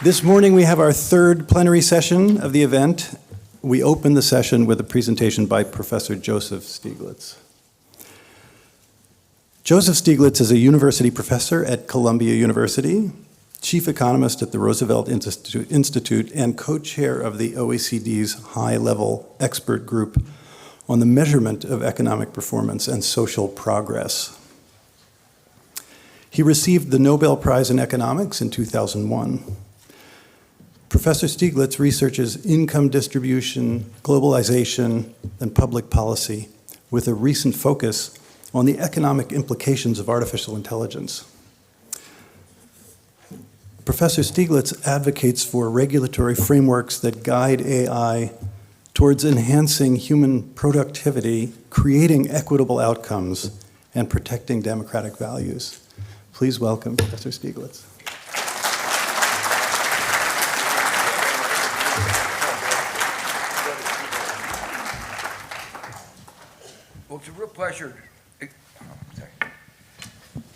This morning we have our third plenary session of the event. We open the session with a presentation by Professor Joseph Stiglitz. Joseph Stiglitz is a university professor at Columbia University, Chief Economist at the Roosevelt Institute, and co-chair of the OECD's high-level expert group on the measurement of economic performance and social progress. He received the Nobel Prize in Economics in 2001. Professor Stiglitz researches income distribution, globalization, and public policy with a recent focus on the economic implications of artificial intelligence. Professor Stiglitz advocates for regulatory frameworks that guide AI towards enhancing human productivity, creating equitable outcomes, and protecting democratic values. Please welcome Professor Stiglitz. Well, it's a real pleasure.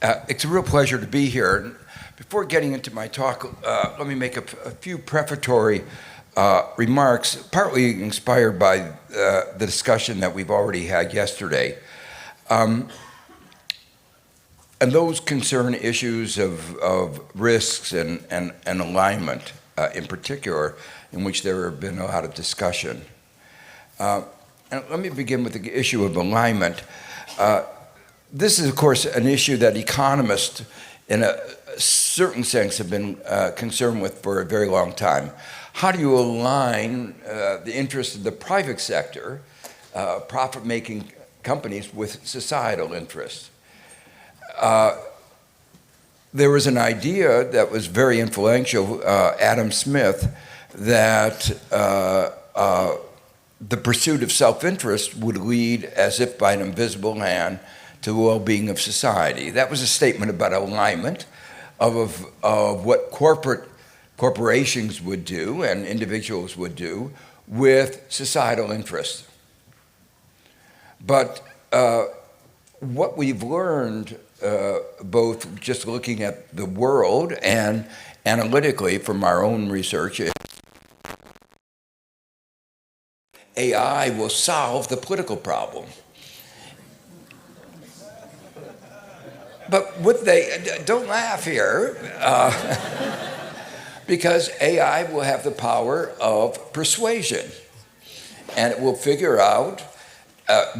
It's a real pleasure to be here. Before getting into my talk, let me make a few prefatory remarks, partly inspired by the discussion that we've already had yesterday. And those concern issues of risks and alignment in particular, in which there have been a lot of discussion. And let me begin with the issue of alignment. This is, of course, an issue that economists, in a certain sense, have been concerned with for a very long time. How do you align the interests of the private sector, profit-making companies, with societal interests? There was an idea that was very influential, Adam Smith, that the pursuit of self-interest would lead, as if by an invisible hand, to the well-being of society. That was a statement about alignment of what corporations would do and individuals would do with societal interests. But what we've learned, both just looking at the world and analytically from our own research, is AI will solve the political problem. But would they? Don't laugh here, because AI will have the power of persuasion, and it will figure out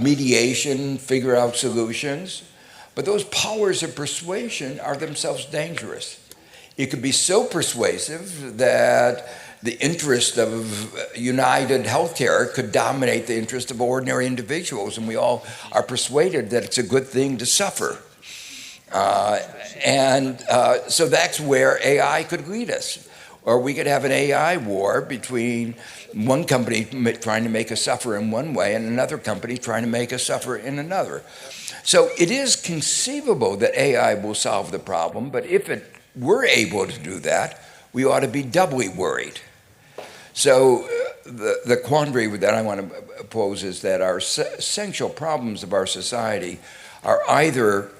mediation, figure out solutions. But those powers of persuasion are themselves dangerous. It could be so persuasive that the interest of United Healthcare could dominate the interest of ordinary individuals, and we all are persuaded that it's a good thing to suffer. So that's where AI could lead us. Or we could have an AI war between one company trying to make us suffer in one way and another company trying to make us suffer in another. So it is conceivable that AI will solve the problem, but if it were able to do that, we ought to be doubly worried. So the quandary that I want to pose is that our essential problems of our society are either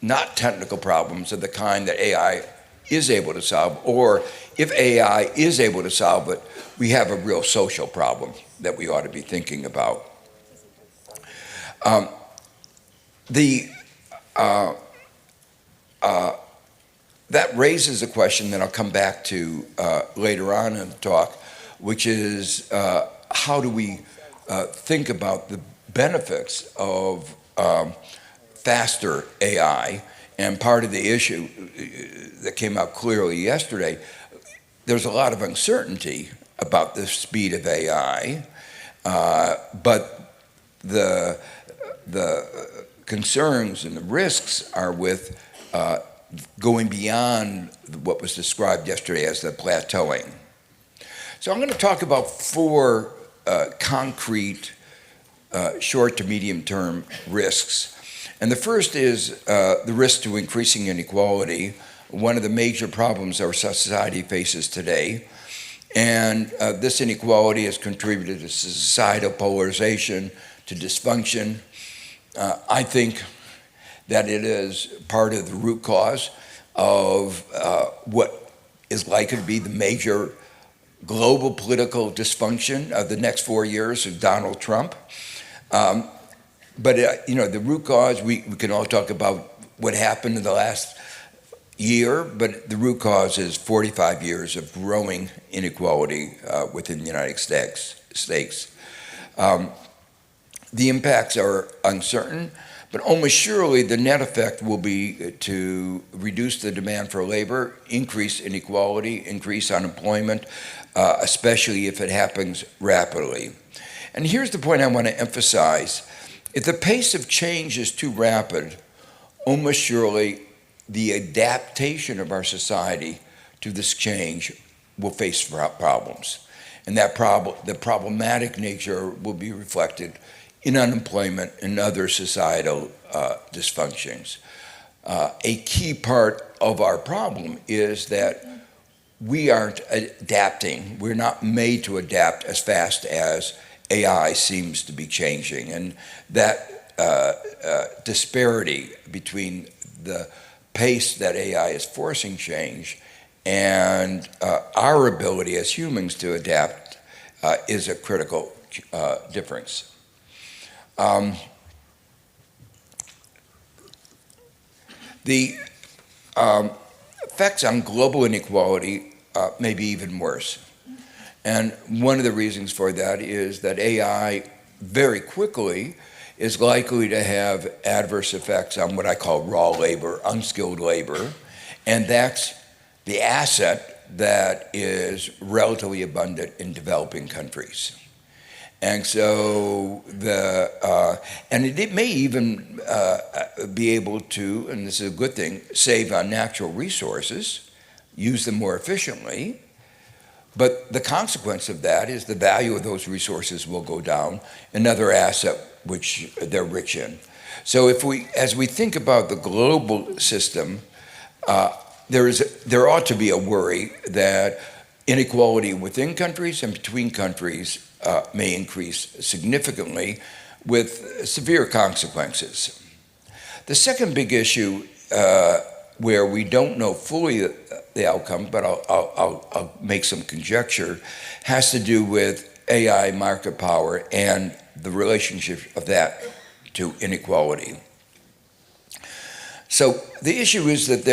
not technical problems of the kind that AI is able to solve, or if AI is able to solve it, we have a real social problem that we ought to be thinking about. That raises a question that I'll come back to later on in the talk, which is how do we think about the benefits of faster AI? And part of the issue that came out clearly yesterday, there's a lot of uncertainty about the speed of AI, but the concerns and the risks are with going beyond what was described yesterday as the plateauing. So I'm going to talk about four concrete short to medium term risks. And the first is the risk to increasing inequality, one of the major problems our society faces today. And this inequality has contributed to societal polarization, to dysfunction. I think that it is part of the root cause of what is likely to be the major global political dysfunction of the next 4 years of Donald Trump. But the root cause, we can all talk about what happened in the last year, but the root cause is 45 years of growing inequality within the United States. The impacts are uncertain, but almost surely the net effect will be to reduce the demand for labor, increase inequality, increase unemployment, especially if it happens rapidly. And here's the point I want to emphasize. If the pace of change is too rapid, almost surely the adaptation of our society to this change will face problems. And the problematic nature will be reflected in unemployment and other societal dysfunctions. A key part of our problem is that we aren't adapting. We're not made to adapt as fast as AI seems to be changing. And that disparity between the pace that AI is forcing change and our ability as humans to adapt is a critical difference. The effects on global inequality may be even worse. And one of the reasons for that is that AI very quickly is likely to have adverse effects on what I call raw labor, unskilled labor, and that's the asset that is relatively abundant in developing countries. And so it may even be able to, and this is a good thing, save on natural resources, use them more efficiently. But the consequence of that is the value of those resources will go down, another asset which they're rich in. So as we think about the global system, there ought to be a worry that inequality within countries and between countries may increase significantly with severe consequences. The second big issue where we don't know fully the outcome, but I'll make some conjecture, has to do with AI market power and the relationship of that to inequality. So the issue is that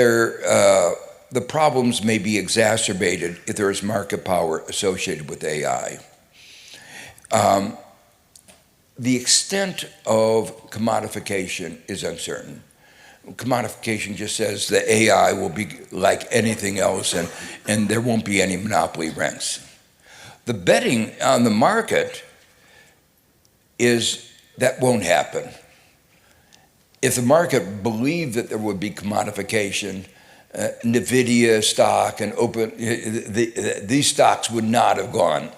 the problems may be exacerbated if there is market power associated with AI. The extent of commodification is uncertain. Commodification just says that AI will be like anything else and there won't be any monopoly rents. The betting on the market is that won't happen. If the market believed that there would be commodification, NVIDIA stock and these stocks would not have gone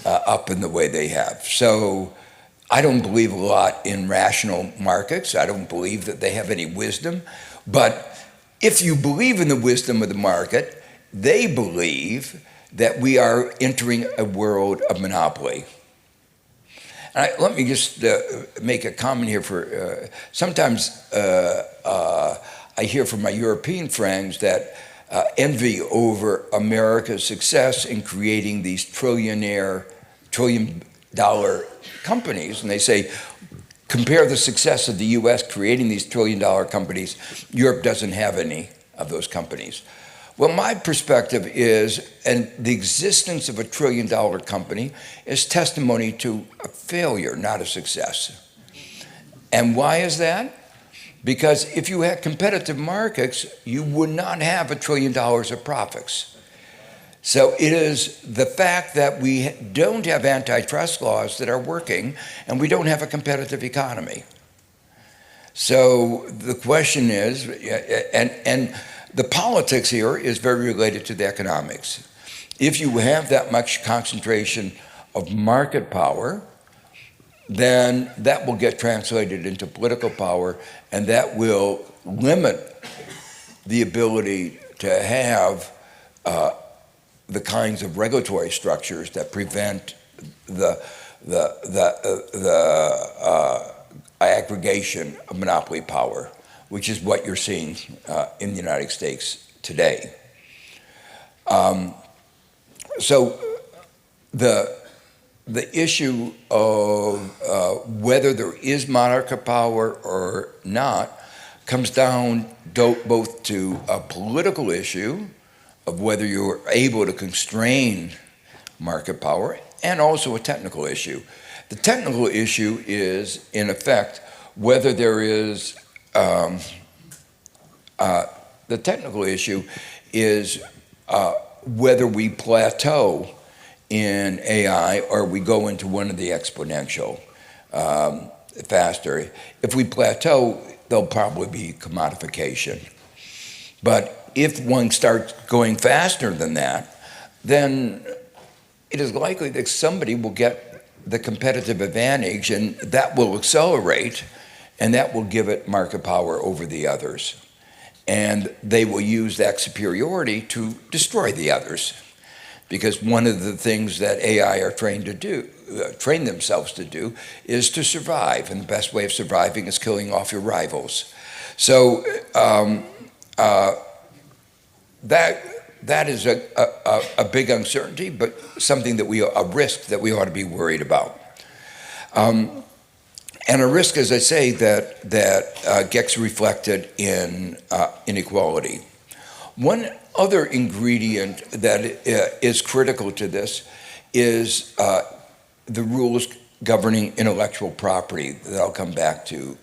up in the way they have. So I don't believe a lot in rational markets. I don't believe that they have any wisdom. But if you believe in the wisdom of the market, they believe that we are entering a world of monopoly. Let me just make a comment here. Sometimes I hear from my European friends that envy over America's success in creating these trillion-dollar companies, and they say, compare the success of the U.S. creating these trillion-dollar companies. Europe doesn't have any of those companies. Well, my perspective is, and the existence of a trillion-dollar company is testimony to a failure, not a success. And why is that? Because if you had competitive markets, you would not have $1 trillion of profits. So it is the fact that we don't have antitrust laws that are working, and we don't have a competitive economy. So the question is, and the politics here is very related to the economics. If you have that much concentration of market power, then that will get translated into political power, and that will limit the ability to have the kinds of regulatory structures that prevent the aggregation of monopoly power, which is what you're seeing in the United States today. So the issue of whether there is monarchical power or not comes down both to a political issue of whether you're able to constrain market power, and also a technical issue. The technical issue is, in effect, whether there is the technical issue is whether we plateau in AI or we go into one of the exponential faster. If we plateau, there'll probably be commodification. But if one starts going faster than that, then it is likely that somebody will get the competitive advantage, and that will accelerate, and that will give it market power over the others. And they will use that superiority to destroy the others. Because one of the things that AI are trained themselves to do, is to survive. And the best way of surviving is killing off your rivals. So that is a big uncertainty, but something a risk that we ought to be worried about. And a risk, as I say, that gets reflected in inequality. One other ingredient that is critical to this is the rules governing intellectual property that I'll come back to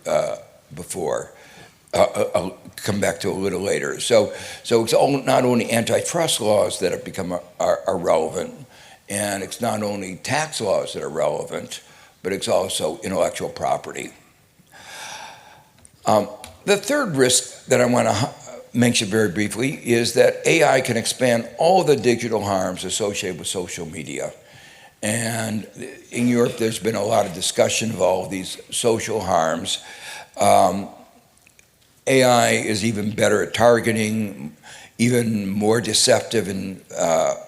I'll come back to a little later. So it's not only antitrust laws that have become are relevant, and it's not only tax laws that are relevant, but it's also intellectual property. The third risk that I want to mention very briefly is that AI can expand all the digital harms associated with social media. And in Europe, there's been a lot of discussion of all of these social harms. AI is even better at targeting, even more deceptive in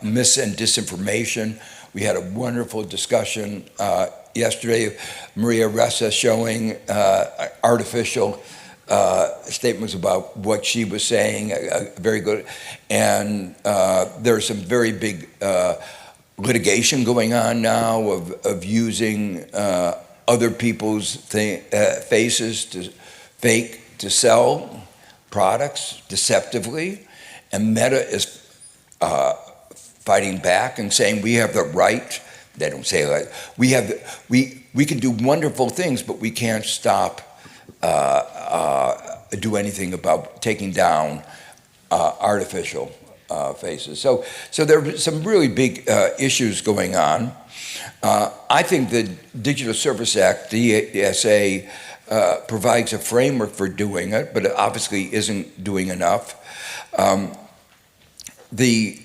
mis and disinformation. We had a wonderful discussion yesterday, Maria Ressa showing artificial statements about what she was saying, very good. And there's some very big litigation going on now of using other people's faces to sell products deceptively. And Meta is fighting back and saying we have the right. They don't say that. We can do wonderful things, but we can't stop do anything about taking down artificial faces. So there are some really big issues going on. I think the Digital Service Act, the IASEAI, provides a framework for doing it, but it obviously isn't doing enough. The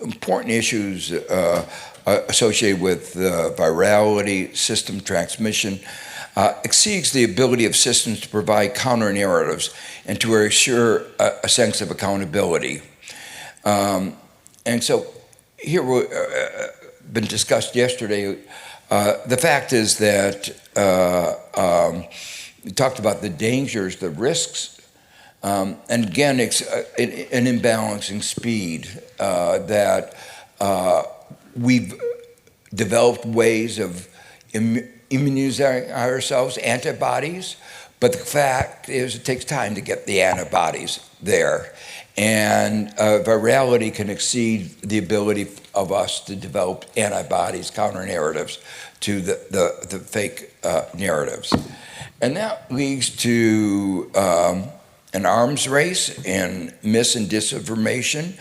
important issues associated with virality, system transmission, exceeds the ability of systems to provide counter-narratives and to assure a sense of accountability. And so here, been discussed yesterday, the fact is that we talked about the dangers, the risks, and again, it's an imbalance in speed that we've developed ways of immunizing ourselves, antibodies, but the fact is it takes time to get the antibodies there. And virality can exceed the ability of us to develop antibodies, counter-narratives to the fake narratives. And that leads to an arms race in mis and disinformation,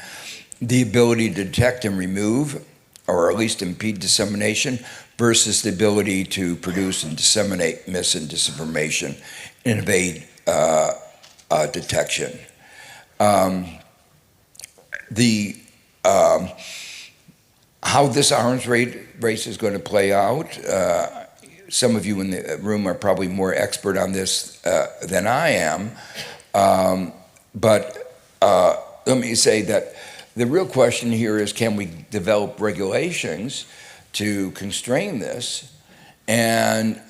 the ability to detect and remove, or at least impede dissemination, versus the ability to produce and disseminate mis and disinformation and evade detection. How this arms race is going to play out, some of you in the room are probably more expert on this than I am, but let me say that the real question here is, can we develop regulations to constrain this? And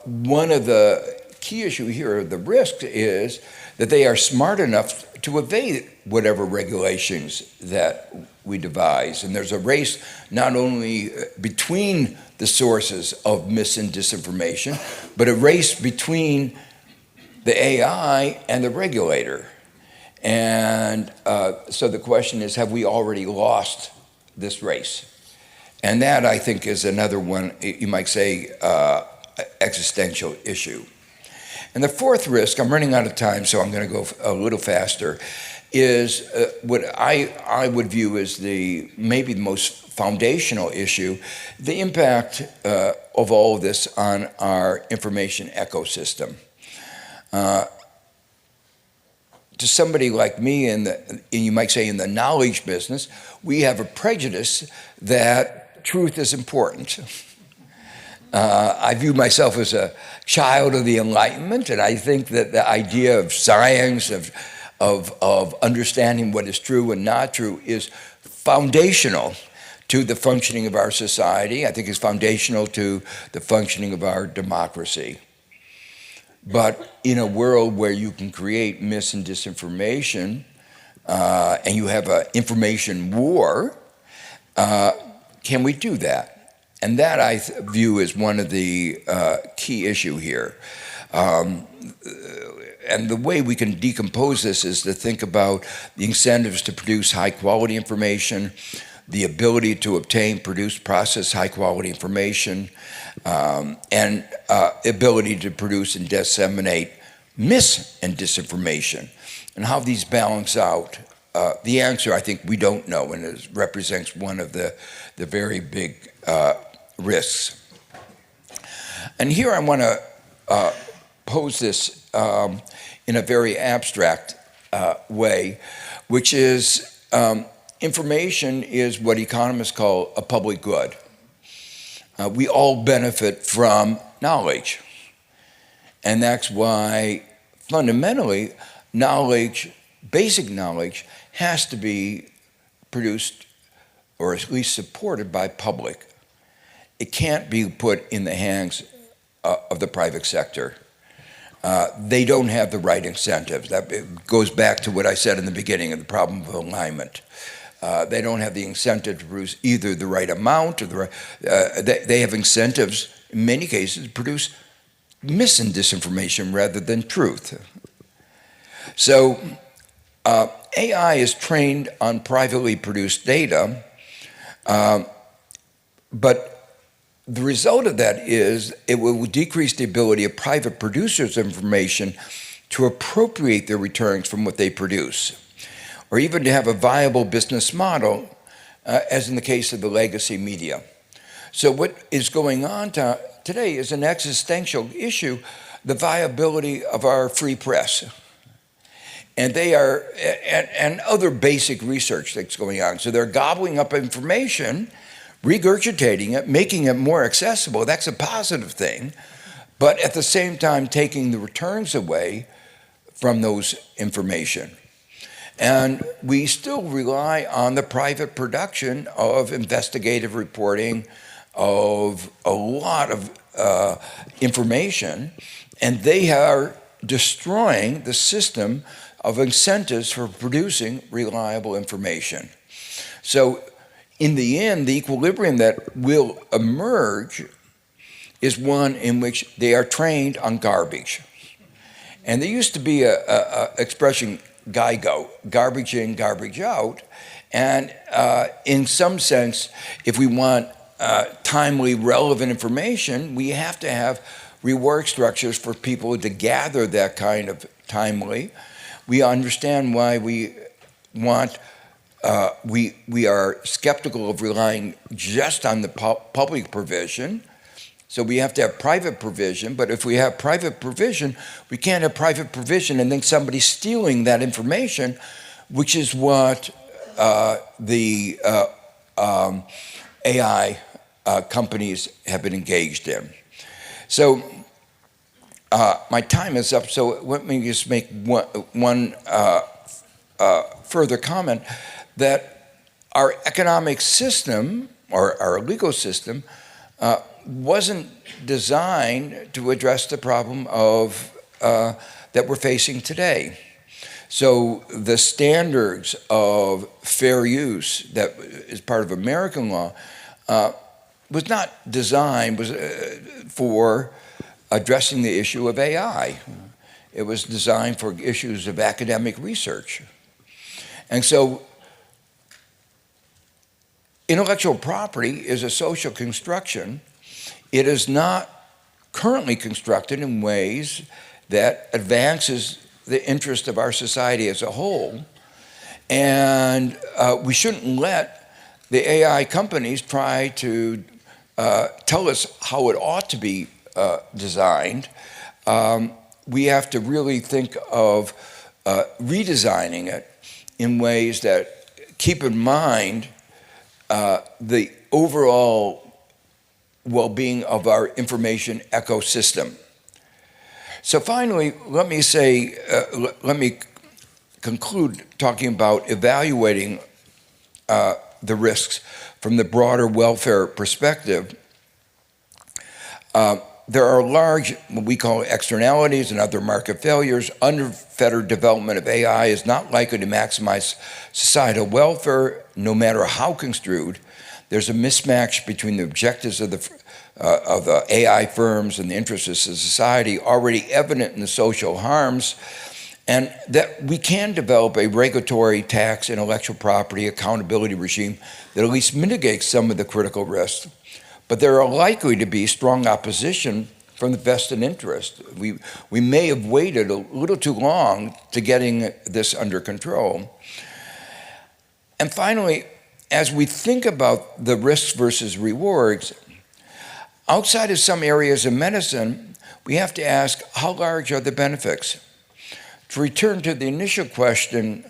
one of the key issue here, the risk, is that they are smart enough to evade whatever regulations that we devise. And there's a race not only between the sources of mis and disinformation, but a race between the AI and the regulator. And so the question is, have we already lost this race? And that, I think, is another one, you might say, existential issue. And the fourth risk, I'm running out of time, so I'm going to go a little faster, is what I would view as maybe the most foundational issue, the impact of all of this on our information ecosystem. To somebody like me, you might say in the knowledge business, we have a prejudice that truth is important. I view myself as a child of the Enlightenment, and I think that the idea of science, of understanding what is true and not true, is foundational to the functioning of our society. I think it's foundational to the functioning of our democracy. But in a world where you can create mis and disinformation, and you have an information war, can we do that? And that I view as one of the key issue here. And the way we can decompose this is to think about the incentives to produce high quality information, the ability to obtain, produce, process high quality information, and ability to produce and disseminate mis and disinformation, and how these balance out. The answer, I think, we don't know, and it represents one of the very big risks. And here I want to pose this in a very abstract way, which is information is what economists call a public good. We all benefit from knowledge. And that's why fundamentally knowledge, basic knowledge, has to be produced or at least supported by public. It can't be put in the hands of the private sector. They don't have the right incentives. That goes back to what I said in the beginning of the problem of alignment. They don't have the incentive to produce either the right amount or the right, they have incentives in many cases to produce mis and disinformation rather than truth. So AI is trained on privately produced data, but the result of that is it will decrease the ability of private producers of information to appropriate their returns from what they produce, or even to have a viable business model, as in the case of the legacy media. So what is going on today is an existential issue, the viability of our free press. And they are, and other basic research that's going on. So they're gobbling up information, regurgitating it, making it more accessible. That's a positive thing. But at the same time, taking the returns away from those information. And we still rely on the private production of investigative reporting, of a lot of information, and they are destroying the system of incentives for producing reliable information. So in the end, the equilibrium that will emerge is one in which they are trained on garbage. And there used to be a expression, GIGO, garbage in, garbage out. And in some sense, if we want timely, relevant information, we have to have reward structures for people to gather that kind of timely. We understand why we want, we are skeptical of relying just on the public provision. So we have to have private provision, but if we have private provision, we can't have private provision and then somebody stealing that information, which is what the AI companies have been engaged in. So my time is up, so let me just make one further comment that our economic system, or our legal system, wasn't designed to address the problem of that we're facing today. So the standards of fair use that is part of American law was not designed for addressing the issue of AI. It was designed for issues of academic research. And so intellectual property is a social construction. It is not currently constructed in ways that advances the interest of our society as a whole. And we shouldn't let the AI companies try to tell us how it ought to be designed. We have to really think of redesigning it in ways that keep in mind the overall well-being of our information ecosystem. So finally, let me conclude talking about evaluating the risks from the broader welfare perspective. There are large, what we call externalities and other market failures. Unfettered development of AI is not likely to maximize societal welfare, no matter how construed. There's a mismatch between the objectives of the AI firms and the interests of society, already evident in the social harms, and that we can develop a regulatory, tax, intellectual property, accountability regime that at least mitigates some of the critical risks. But there are likely to be strong opposition from the vested interest. We may have waited a little too long to getting this under control. And finally, as we think about the risks versus rewards, outside of some areas of medicine, we have to ask, how large are the benefits? To return to the initial question,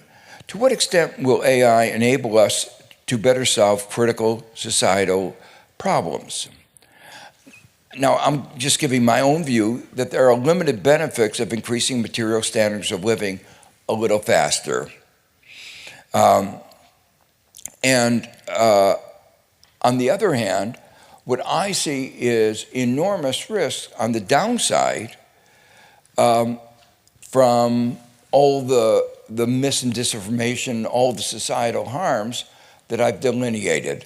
to what extent will AI enable us to better solve critical societal problems? Now, I'm just giving my own view that there are limited benefits of increasing material standards of living a little faster. On the other hand, what I see is enormous risk on the downside from all the mis and disinformation, all the societal harms that I've delineated.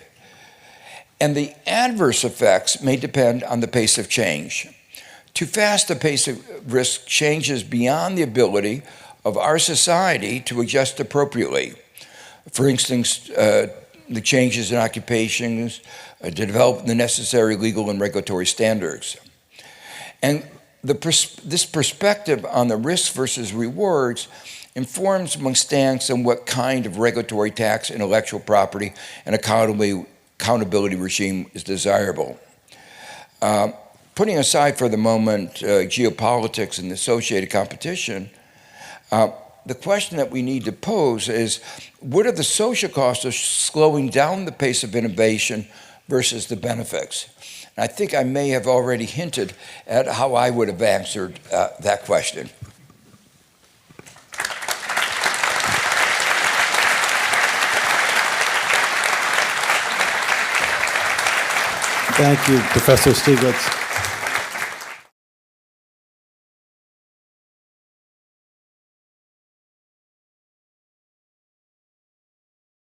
And the adverse effects may depend on the pace of change. Too fast a pace of risk changes beyond the ability of our society to adjust appropriately. For instance, the changes in occupations, to develop the necessary legal and regulatory standards. And this perspective on the risks versus rewards informs among stance on what kind of regulatory, tax, intellectual property, and accountability regime is desirable. Putting aside for the moment geopolitics and associated competition, the question that we need to pose is, what are the social costs of slowing down the pace of innovation versus the benefits? And I think I may have already hinted at how I would have answered that question. Thank you, Professor Stiglitz.